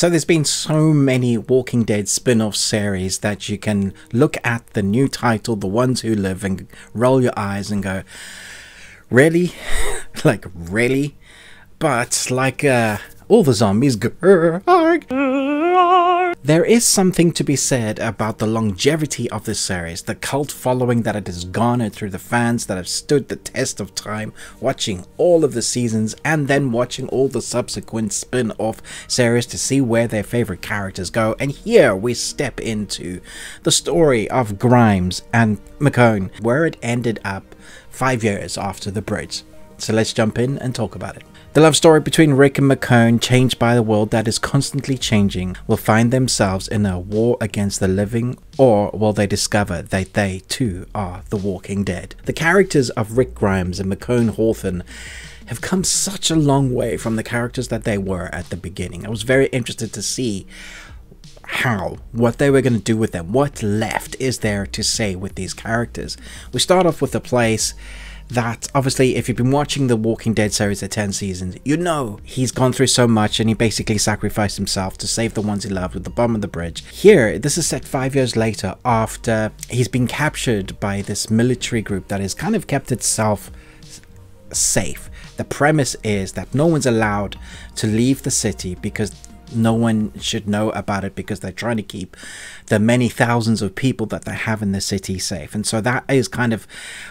So there's been so many Walking Dead spin-off series that you can look at the new title, The Ones Who Live, and roll your eyes and go, really? Like, really? But like all the zombies, there is something to be said about the longevity of this series, the cult following that it has garnered through the fans that have stood the test of time, watching all of the seasons and then watching all the subsequent spin-off series to see where their favorite characters go. And here we step into the story of Grimes and Michonne, where it ended up 5 years after the bridge. So let's jump in and talk about it. The love story between Rick and Michonne, changed by a world that is constantly changing, will find themselves in a war against the living, or will they discover that they too are the Walking Dead? The characters of Rick Grimes and Michonne Hawthorne have come such a long way from the characters that they were at the beginning. I was very interested to see what they were going to do with them. What left is there to say with these characters? We start off with a place that, obviously, if you've been watching the Walking Dead series at 10 seasons, you know he's gone through so much and he basically sacrificed himself to save the ones he loved with the bomb on the bridge. Here, this is set 5 years later after he's been captured by this military group that has kind of kept itself safe. The premise is that no one's allowed to leave the city because no one should know about it, because they're trying to keep the many thousands of people that they have in the city safe. And so that is kind of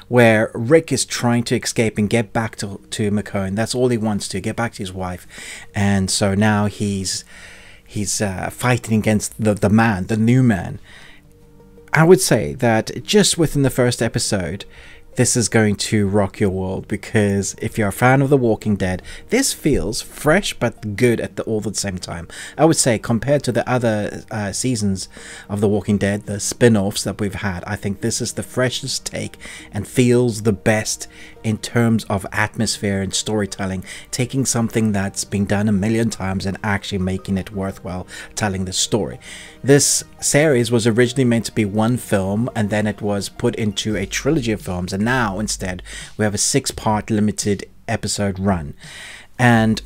where Rick is trying to escape and get back to Michonne. That's all he wants to, get back to his wife. And so now he's fighting against the man, the new man. I would say that just within the first episode, this is going to rock your world, because if you're a fan of The Walking Dead, this feels fresh but good at all the same time. I would say compared to the other seasons of The Walking Dead, the spin-offs that we've had, I think this is the freshest take and feels the best in terms of atmosphere and storytelling, taking something that's been done a million times and actually making it worthwhile telling the story. This series was originally meant to be one film, and then it was put into a trilogy of films, and now instead we have a 6-part limited episode run. And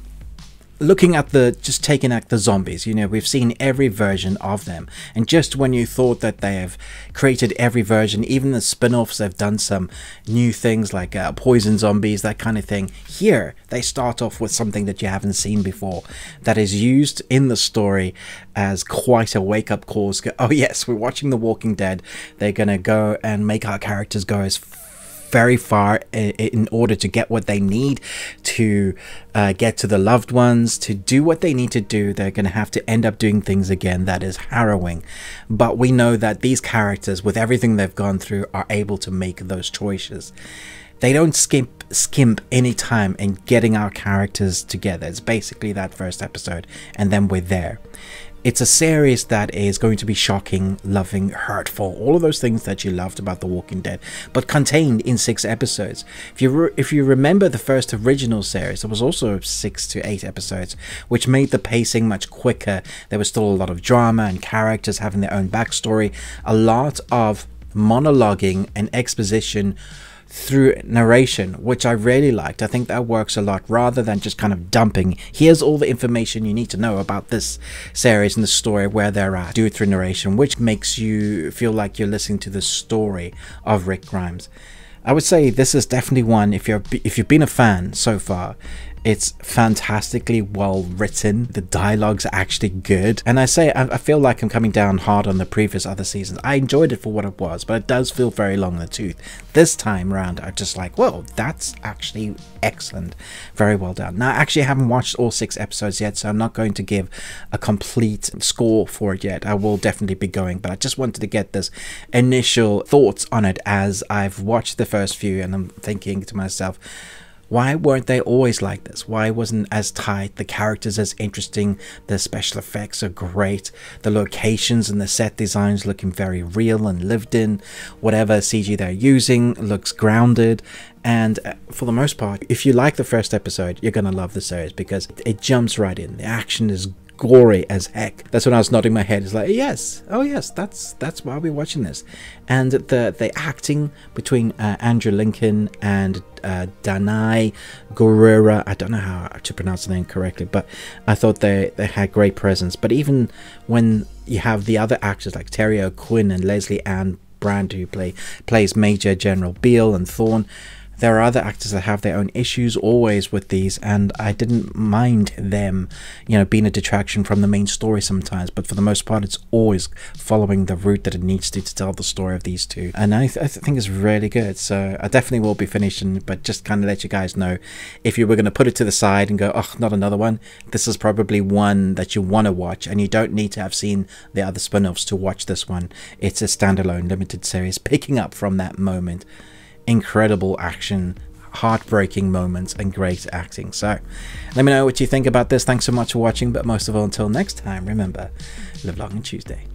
looking at just taking out the zombies, you know, we've seen every version of them, and just when you thought that they have created every version, even the spin-offs have done some new things like poison zombies, that kind of thing. Here they start off with something that you haven't seen before, that is used in the story as quite a wake-up call. Oh yes, we're watching The Walking Dead, they're gonna go and make our characters go as very far in order to get what they need to get to the loved ones, to do what they need to do. They're going to have to end up doing things again that is harrowing, but we know that these characters, with everything they've gone through, are able to make those choices. They don't skimp any time in getting our characters together. It's basically that first episode and then we're there. It's a series that is going to be shocking, loving, hurtful, all of those things that you loved about The Walking Dead, but contained in 6 episodes. If you remember the first original series, it was also 6 to 8 episodes, which made the pacing much quicker. There was still a lot of drama and characters having their own backstory, a lot of monologuing and exposition through narration, which I really liked. I think that works a lot, rather than just kind of dumping, here's all the information you need to know about this series and the story where they're at. Do it through narration, which makes you feel like you're listening to the story of Rick Grimes. I would say this is definitely one, if you've been a fan so far, it's fantastically well written. The dialogue's actually good. And I feel like I'm coming down hard on the previous other seasons. I enjoyed it for what it was, but it does feel very long in the tooth. This time around, I'm just like, whoa, that's actually excellent. Very well done. Now, I actually haven't watched all 6 episodes yet, so I'm not going to give a complete score for it yet. I will definitely be going, but I just wanted to get this initial thoughts on it as I've watched the first few, and I'm thinking to myself, why weren't they always like this? Why wasn't as tight? The characters as interesting. The special effects are great. The locations and the set designs looking very real and lived in. Whatever CG they're using looks grounded. And for the most part, if you like the first episode, you're going to love the series because it jumps right in. The action is gory as heck. That's when I was nodding my head. It's like, yes, oh yes, that's why we're watching this. And the acting between Andrew Lincoln and Danai Gurira, I don't know how to pronounce the name correctly, but I thought they had great presence. But even when you have the other actors like Terry O'Quinn and Lesley-Ann Brandt, who plays Major General Beale and Thorne, there are other actors that have their own issues always with these, and I didn't mind them, you know, being a detraction from the main story sometimes, but for the most part it's always following the route that it needs to tell the story of these two, and I think it's really good. So I definitely will be finishing, but just kind of let you guys know, if you were going to put it to the side and go, oh, not another one, this is probably one that you want to watch, and you don't need to have seen the other spin-offs to watch this one. It's a standalone limited series picking up from that moment. Incredible action, heartbreaking moments, and great acting. So let me know what you think about this. Thanks so much for watching, but most of all, until next time, remember, live long and Tuesday.